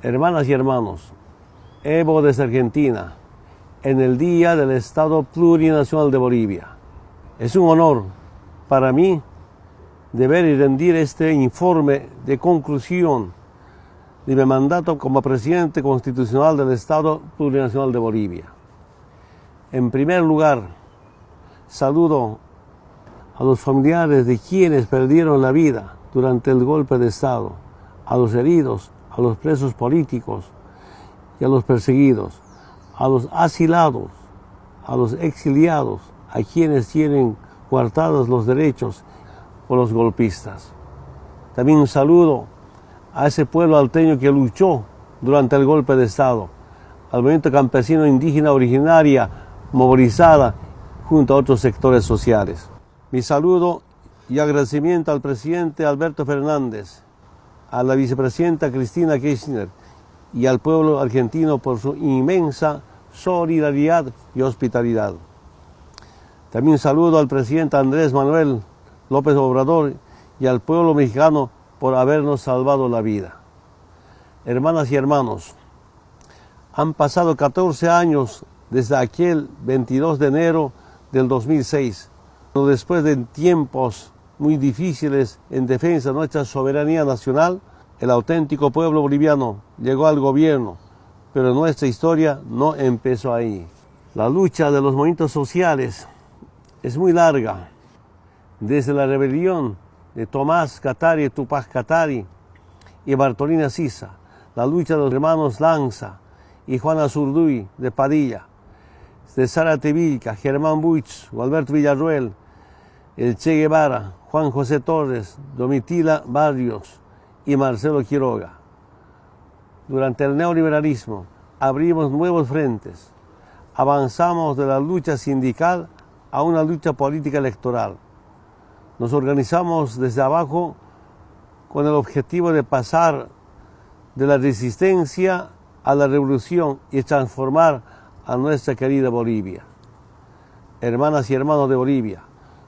Hermanas y hermanos, Evo desde Argentina, en el Día del Estado Plurinacional de Bolivia. Es un honor para mí deber y rendir este informe de conclusión de mi mandato como presidente constitucional del Estado Plurinacional de Bolivia. En primer lugar, saludo a los familiares de quienes perdieron la vida durante el golpe de Estado, a los heridos, a los presos políticos y a los perseguidos, a los asilados, a los exiliados, a quienes tienen coartados los derechos por los golpistas. También un saludo a ese pueblo alteño que luchó durante el golpe de Estado, al movimiento campesino indígena originaria movilizada junto a otros sectores sociales. Mi saludo y agradecimiento al presidente Alberto Fernández, a la vicepresidenta Cristina Kirchner y al pueblo argentino por su inmensa solidaridad y hospitalidad. También un saludo al presidente Andrés Manuel López Obrador y al pueblo mexicano por habernos salvado la vida. Hermanas y hermanos, han pasado 14 años desde aquel 22 de enero del 2006, después de tiempos muy difíciles en defensa de nuestra soberanía nacional, el auténtico pueblo boliviano llegó al gobierno, pero nuestra historia no empezó ahí. La lucha de los movimientos sociales es muy larga, desde la rebelión de Tomás Katari, Tupac Katari y Bartolina Sisa, la lucha de los hermanos Lanza y Juan Azurduy de Padilla, de Zárate Vilca, Germán Buich, Alberto Villarroel, el Che Guevara, Juan José Torres, Domitila Barrios y Marcelo Quiroga. Durante el neoliberalismo abrimos nuevos frentes, avanzamos de la lucha sindical a una lucha política electoral. Nos organizamos desde abajo con el objetivo de pasar de la resistencia a la revolución y transformar a nuestra querida Bolivia. Hermanas y hermanos de Bolivia,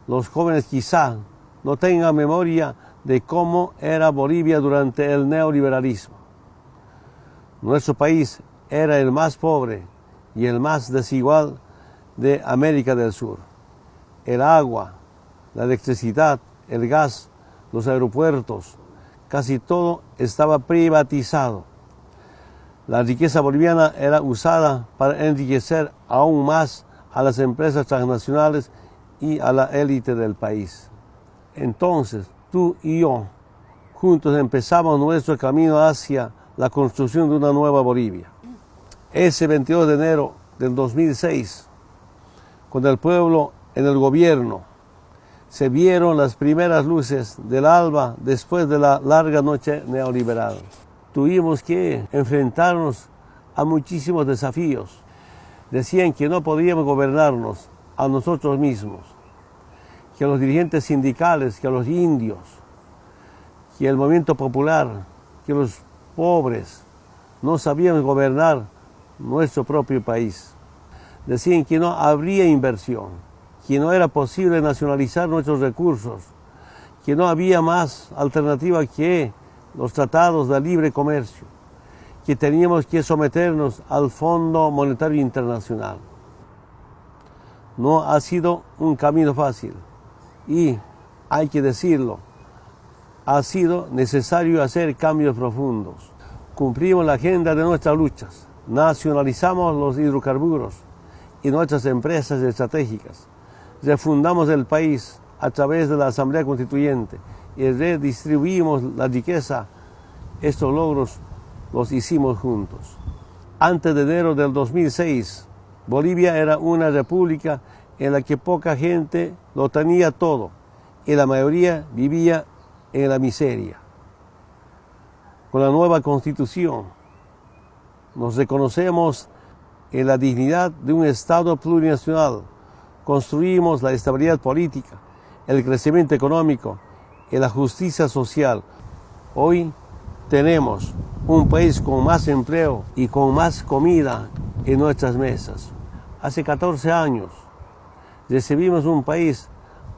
los jóvenes quizá no tengan memoria de cómo era Bolivia durante el neoliberalismo. Nuestro país era el más pobre y el más desigual de América del Sur. El agua, la electricidad, el gas, los aeropuertos, casi todo estaba privatizado. La riqueza boliviana era usada para enriquecer aún más a las empresas transnacionales y a la élite del país. Entonces, tú y yo, juntos empezamos nuestro camino hacia la construcción de una nueva Bolivia. Ese 22 de enero del 2006, con el pueblo en el gobierno, se vieron las primeras luces del alba después de la larga noche neoliberal. Tuvimos que enfrentarnos a muchísimos desafíos. Decían que no podíamos gobernarnos a nosotros mismos, que a los dirigentes sindicales, que a los indios, que el movimiento popular, que los pobres no sabíamos gobernar nuestro propio país. Decían que no habría inversión, que no era posible nacionalizar nuestros recursos, que no había más alternativa que los tratados de libre comercio, que teníamos que someternos al Fondo Monetario Internacional. No ha sido un camino fácil y, hay que decirlo, ha sido necesario hacer cambios profundos. Cumplimos la agenda de nuestras luchas, nacionalizamos los hidrocarburos y nuestras empresas estratégicas, refundamos el país a través de la Asamblea Constituyente y redistribuimos la riqueza. Estos logros los hicimos juntos. Antes de enero del 2006, Bolivia era una república en la que poca gente lo tenía todo y la mayoría vivía en la miseria. Con la nueva Constitución nos reconocemos en la dignidad de un Estado plurinacional, construimos la estabilidad política, el crecimiento económico y la justicia social. Hoy tenemos un país con más empleo y con más comida en nuestras mesas. Hace 14 años recibimos un país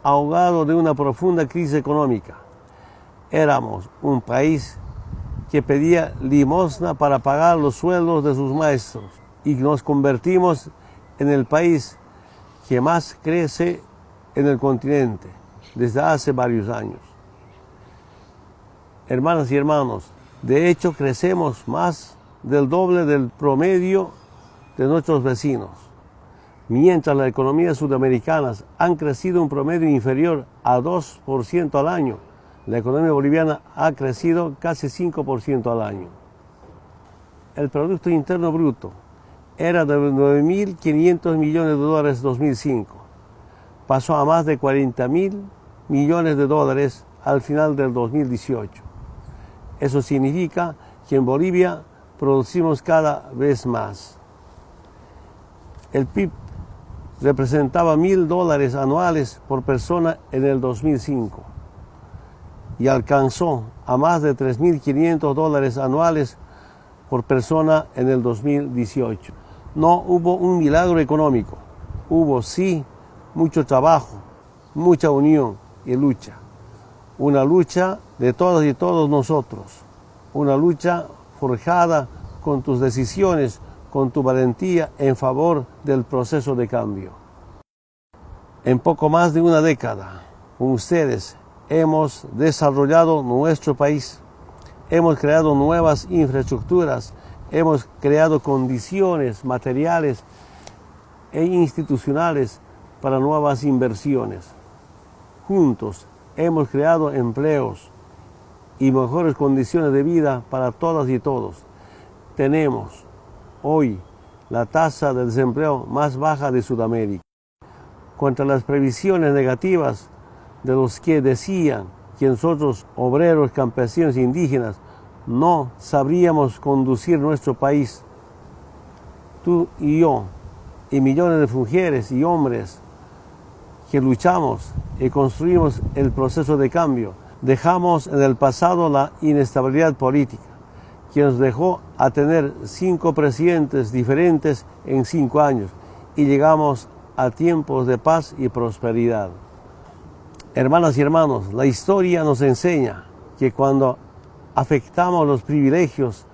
ahogado de una profunda crisis económica. Éramos un país que pedía limosna para pagar los sueldos de sus maestros, y nos convertimos en el país que más crece en el continente desde hace varios años. Hermanas y hermanos, de hecho crecemos más del doble del promedio de nuestros vecinos, mientras las economías sudamericanas han crecido un promedio inferior a 2% al año. La economía boliviana ha crecido casi 5% al año. El Producto Interno Bruto era de 9.500 millones de dólares en 2005. Pasó a más de 40.000 millones de dólares al final del 2018. Eso significa que en Bolivia producimos cada vez más. El PIB representaba $1.000 anuales por persona en el 2005 y alcanzó a más de $3.500 anuales por persona en el 2018. No hubo un milagro económico, hubo sí mucho trabajo, mucha unión y lucha. Una lucha de todas y todos nosotros, una lucha forjada con tus decisiones, con tu valentía en favor del proceso de cambio. En poco más de una década, con ustedes, hemos desarrollado nuestro país, hemos creado nuevas infraestructuras, hemos creado condiciones materiales e institucionales para nuevas inversiones. Juntos hemos creado empleos y mejores condiciones de vida para todas y todos. Tenemos hoy la tasa de desempleo más baja de Sudamérica. Contra las previsiones negativas de los que decían que nosotros, obreros, campesinos e indígenas, no sabríamos conducir nuestro país, tú y yo, y millones de mujeres y hombres que luchamos y construimos el proceso de cambio, dejamos en el pasado la inestabilidad política, que nos dejó a tener 5 presidentes diferentes en 5 años, y llegamos a tiempos de paz y prosperidad. Hermanas y hermanos, la historia nos enseña que cuando afectamos los privilegios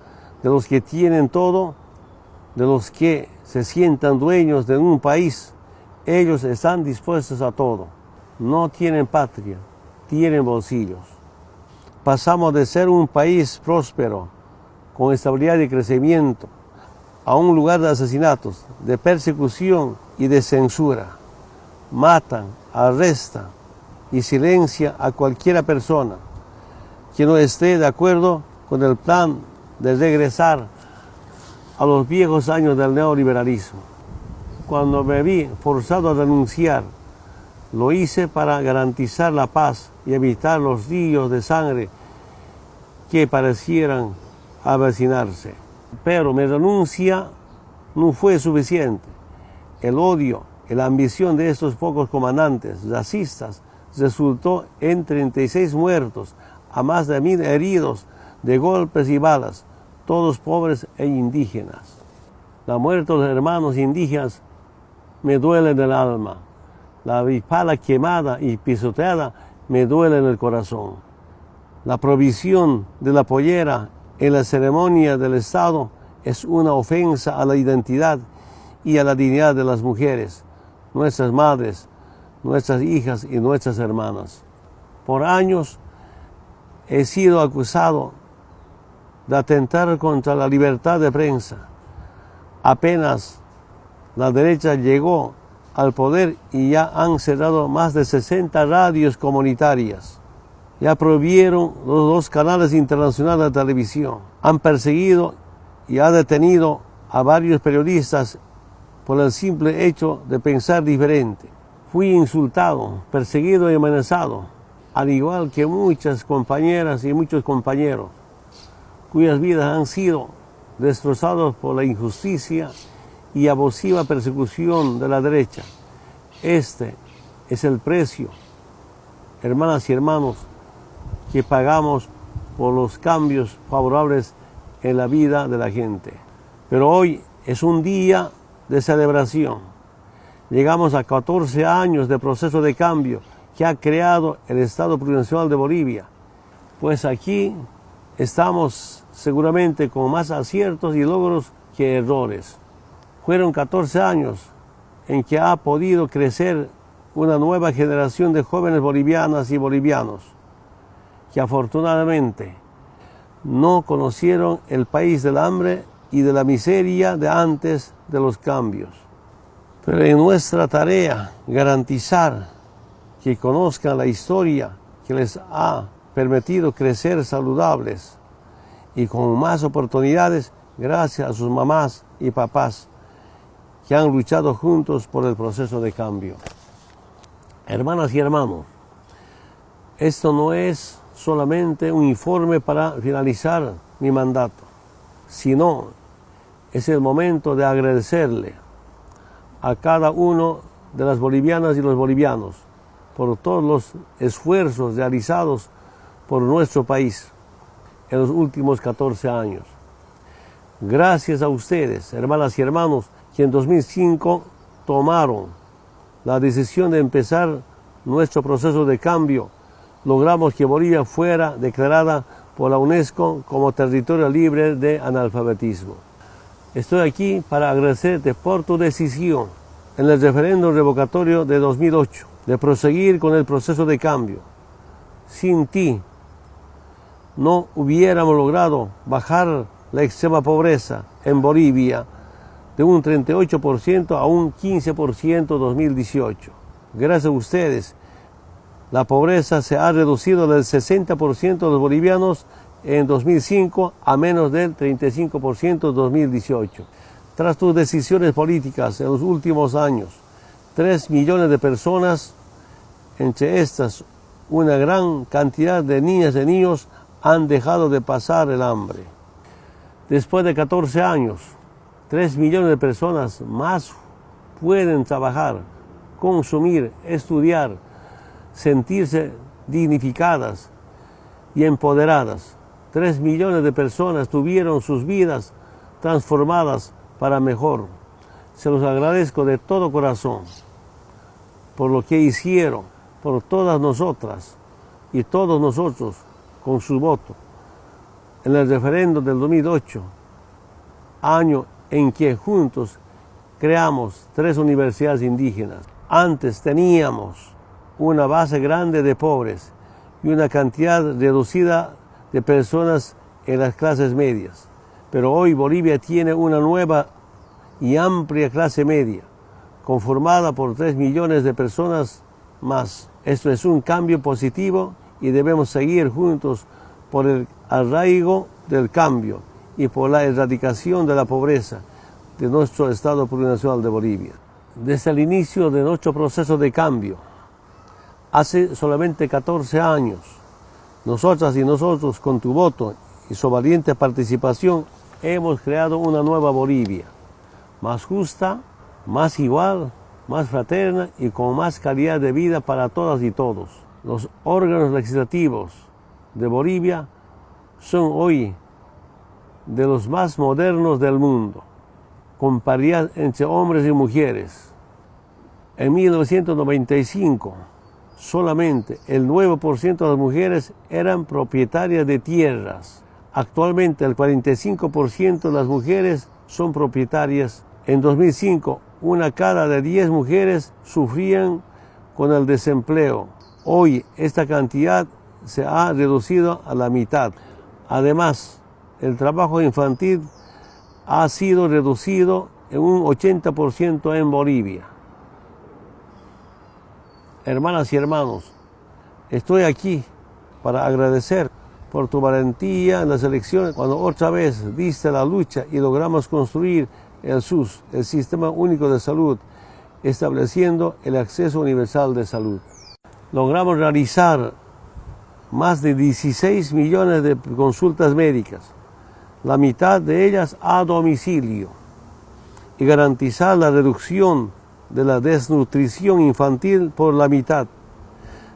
de los que tienen todo, de los que se sientan dueños de un país, ellos están dispuestos a todo. No tienen patria, tienen bolsillos. Pasamos de ser un país próspero, con estabilidad y crecimiento, a un lugar de asesinatos, de persecución y de censura. Matan, arrestan y silencia a cualquiera persona que no esté de acuerdo con el plan de regresar a los viejos años del neoliberalismo. Cuando me vi forzado a renunciar, lo hice para garantizar la paz y evitar los ríos de sangre que parecieran avecinarse. Pero mi renuncia no fue suficiente. El odio y la ambición de estos pocos comandantes racistas resultó en 36 muertos, a más de 1.000 heridos de golpes y balas, todos pobres e indígenas. La muerte de los hermanos indígenas me duele en el alma. La bipala quemada y pisoteada me duele en el corazón. La provisión de la pollera en la ceremonia del Estado es una ofensa a la identidad y a la dignidad de las mujeres, nuestras madres, nuestras hijas y nuestras hermanas. Por años he sido acusado de atentar contra la libertad de prensa. Apenas la derecha llegó al poder y ya han cerrado más de 60 radios comunitarias. Ya prohibieron los 2 canales internacionales de televisión. Han perseguido y han detenido a varios periodistas por el simple hecho de pensar diferente. Fui insultado, perseguido y amenazado, al igual que muchas compañeras y muchos compañeros, cuyas vidas han sido destrozados por la injusticia y abusiva persecución de la derecha. Este es el precio, hermanas y hermanos, que pagamos por los cambios favorables en la vida de la gente. Pero hoy es un día de celebración. Llegamos a 14 años de proceso de cambio que ha creado el Estado Plurinacional de Bolivia. Pues aquí estamos seguramente con más aciertos y logros que errores. Fueron 14 años en que ha podido crecer una nueva generación de jóvenes bolivianas y bolivianos que afortunadamente no conocieron el país del hambre y de la miseria de antes de los cambios. Pero en nuestra tarea garantizar que conozcan la historia que les ha permitido crecer saludables y con más oportunidades gracias a sus mamás y papás que han luchado juntos por el proceso de cambio. Hermanas y hermanos, esto no es solamente un informe para finalizar mi mandato, sino es el momento de agradecerle a cada uno de las bolivianas y los bolivianos por todos los esfuerzos realizados por nuestro país en los últimos 14 años. Gracias a ustedes, hermanas y hermanos, que en 2005 tomaron la decisión de empezar nuestro proceso de cambio, logramos que Bolivia fuera declarada por la UNESCO como territorio libre de analfabetismo. Estoy aquí para agradecerte por tu decisión en el referéndum revocatorio de 2008 de proseguir con el proceso de cambio. Sin ti no hubiéramos logrado bajar la extrema pobreza en Bolivia de un 38% a un 15% en 2018. Gracias a ustedes, la pobreza se ha reducido del 60% de los bolivianos en 2005 a menos del 35% en 2018. Tras tus decisiones políticas en los últimos años, 3 millones de personas, entre estas una gran cantidad de niñas y niños, han dejado de pasar el hambre. Después de 14 años, 3 millones de personas más pueden trabajar, consumir, estudiar, sentirse dignificadas y empoderadas. 3 millones de personas tuvieron sus vidas transformadas para mejor. Se los agradezco de todo corazón por lo que hicieron por todas nosotras y todos nosotros con su voto en el referéndum del 2008, año en que juntos creamos 3 universidades indígenas. Antes teníamos una base grande de pobres y una cantidad reducida de personas en las clases medias. Pero hoy Bolivia tiene una nueva y amplia clase media, conformada por 3 millones de personas más. Esto es un cambio positivo y debemos seguir juntos por el arraigo del cambio y por la erradicación de la pobreza de nuestro Estado Plurinacional de Bolivia. Desde el inicio de nuestro proceso de cambio, hace solamente 14 años, nosotras y nosotros, con tu voto y su valiente participación, hemos creado una nueva Bolivia, más justa, más igual, más fraterna y con más calidad de vida para todas y todos. Los órganos legislativos de Bolivia son hoy de los más modernos del mundo, con paridad entre hombres y mujeres. En 1995, solamente el 9% de las mujeres eran propietarias de tierras. Actualmente el 45% de las mujeres son propietarias. En 2005, una cada de 10 mujeres sufrían con el desempleo. Hoy esta cantidad se ha reducido a la mitad. Además, el trabajo infantil ha sido reducido en un 80% en Bolivia. Hermanas y hermanos, estoy aquí para agradecer por tu valentía en las elecciones, cuando otra vez diste la lucha y logramos construir el SUS, el Sistema Único de Salud, estableciendo el acceso universal de salud. Logramos realizar más de 16 millones de consultas médicas, la mitad de ellas a domicilio, y garantizar la reducción de la desnutrición infantil por la mitad.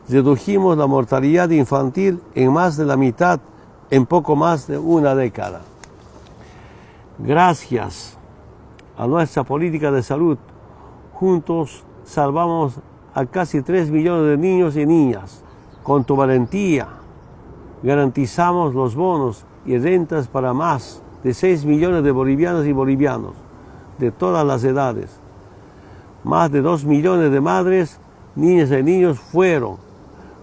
Redujimos la mortalidad infantil en más de la mitad en poco más de una década. Gracias a nuestra política de salud, juntos salvamos a casi 3 millones de niños y niñas. Con tu valentía garantizamos los bonos y rentas para más de 6 millones de bolivianas y bolivianos de todas las edades. Más de 2 millones de madres, niñas y niños fueron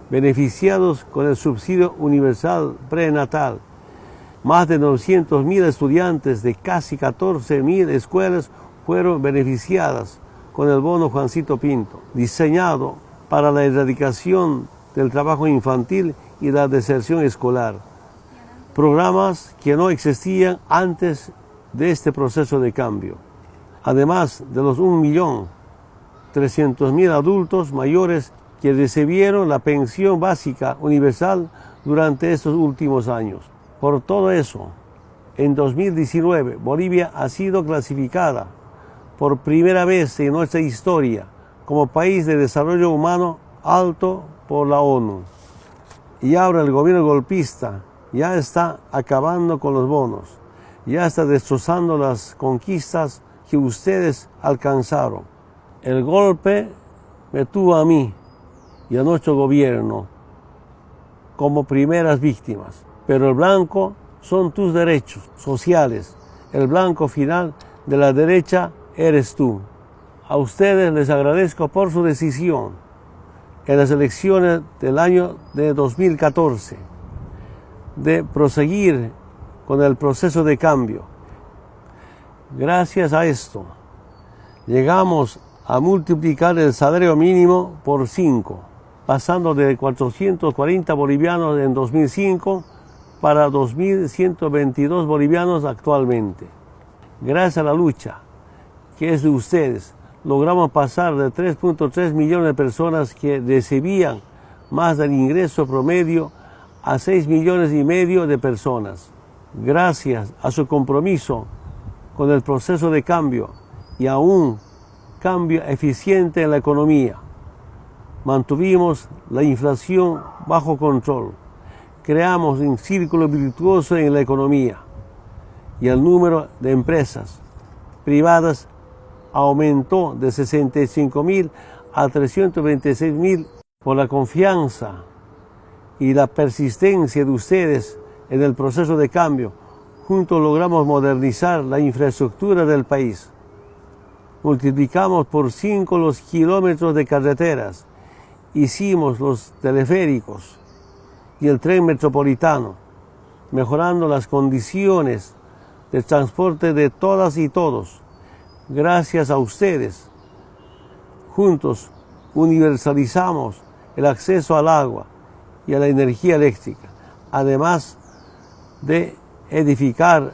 beneficiados con el subsidio universal prenatal. Más de 900.000 estudiantes de casi 14.000 escuelas fueron beneficiadas con el bono Juancito Pinto, diseñado para la erradicación del trabajo infantil y la deserción escolar. Programas que no existían antes de este proceso de cambio. Además de los 1.300.000 adultos mayores que recibieron la pensión básica universal durante estos últimos años. Por todo eso, en 2019, Bolivia ha sido clasificada por primera vez en nuestra historia como país de desarrollo humano alto por la ONU. Y ahora el gobierno golpista ya está acabando con los bonos, ya está destrozando las conquistas que ustedes alcanzaron. El golpe me tuvo a mí y a nuestro gobierno como primeras víctimas, pero el blanco son tus derechos sociales. El blanco final de la derecha eres tú. A ustedes les agradezco por su decisión en las elecciones del año de 2014 de proseguir con el proceso de cambio. Gracias a esto, llegamos a multiplicar el salario mínimo por 5, pasando de 440 bolivianos en 2005 para 2.122 bolivianos actualmente. Gracias a la lucha que es de ustedes, logramos pasar de 3.3 millones de personas que recibían más del ingreso promedio a 6 millones y medio de personas. Gracias a su compromiso con el proceso de cambio y a un cambio eficiente en la economía, mantuvimos la inflación bajo control, creamos un círculo virtuoso en la economía y el número de empresas privadas aumentó de 65.000 a 326.000 por la confianza y la persistencia de ustedes en el proceso de cambio. Juntos logramos modernizar la infraestructura del país. Multiplicamos por 5 los kilómetros de carreteras, hicimos los teleféricos y el tren metropolitano, mejorando las condiciones de transporte de todas y todos. Gracias a ustedes, juntos universalizamos el acceso al agua y a la energía eléctrica, además de edificar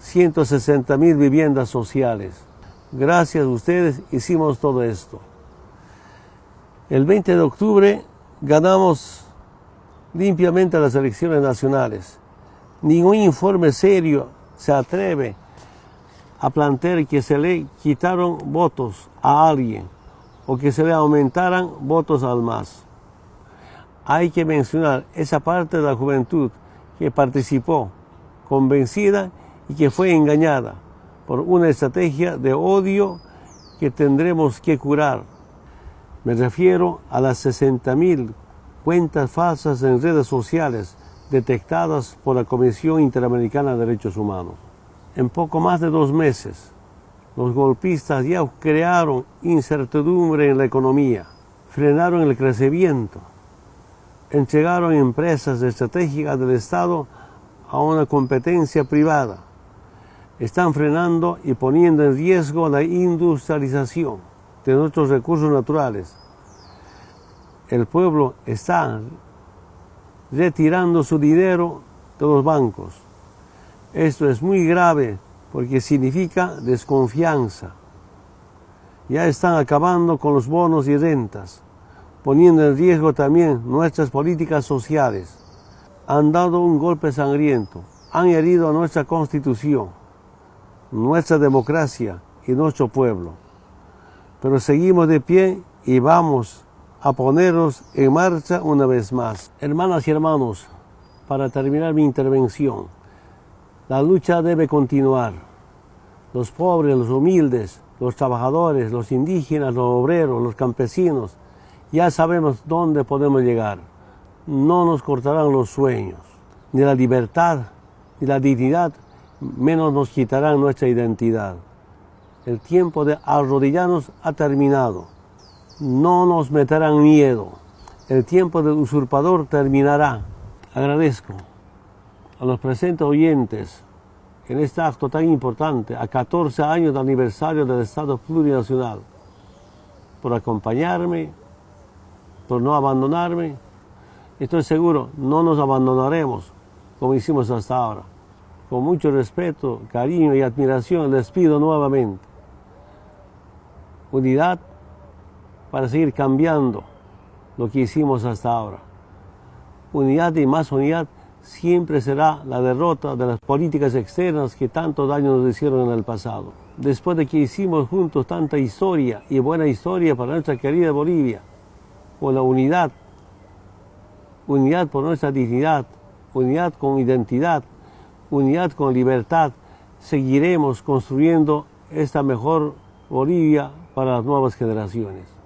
160.000 viviendas sociales. Gracias a ustedes hicimos todo esto. El 20 de octubre ganamos limpiamente las elecciones nacionales. Ningún informe serio se atreve a plantear que se le quitaron votos a alguien o que se le aumentaran votos al MAS. Hay que mencionar esa parte de la juventud que participó convencida y que fue engañada por una estrategia de odio que tendremos que curar. Me refiero a las 60.000 cuentas falsas en redes sociales detectadas por la Comisión Interamericana de Derechos Humanos. En poco más de 2 meses, los golpistas ya crearon incertidumbre en la economía, frenaron el crecimiento, entregaron empresas estratégicas del Estado a una competencia privada, están frenando y poniendo en riesgo la industrialización de nuestros recursos naturales. El pueblo está retirando su dinero de los bancos. Esto es muy grave porque significa desconfianza. Ya están acabando con los bonos y rentas, poniendo en riesgo también nuestras políticas sociales. Han dado un golpe sangriento, han herido a nuestra Constitución, nuestra democracia y nuestro pueblo. Pero seguimos de pie y vamos a ponernos en marcha una vez más. Hermanas y hermanos, para terminar mi intervención, la lucha debe continuar. Los pobres, los humildes, los trabajadores, los indígenas, los obreros, los campesinos, ya sabemos dónde podemos llegar. No nos cortarán los sueños, ni la libertad, y la dignidad, menos nos quitarán nuestra identidad. El tiempo de arrodillarnos ha terminado. No nos meterán miedo. El tiempo del usurpador terminará. Agradezco a los presentes oyentes en este acto tan importante, a 14 años de aniversario del Estado plurinacional, por acompañarme, por no abandonarme. Estoy seguro, no nos abandonaremos como hicimos hasta ahora. Con mucho respeto, cariño y admiración les pido nuevamente unidad para seguir cambiando lo que hicimos hasta ahora. Unidad y más unidad siempre será la derrota de las políticas externas que tanto daño nos hicieron en el pasado. Después de que hicimos juntos tanta historia y buena historia para nuestra querida Bolivia, con la unidad, unidad por nuestra dignidad, unidad con identidad, unidad con libertad, seguiremos construyendo esta mejor Bolivia para las nuevas generaciones.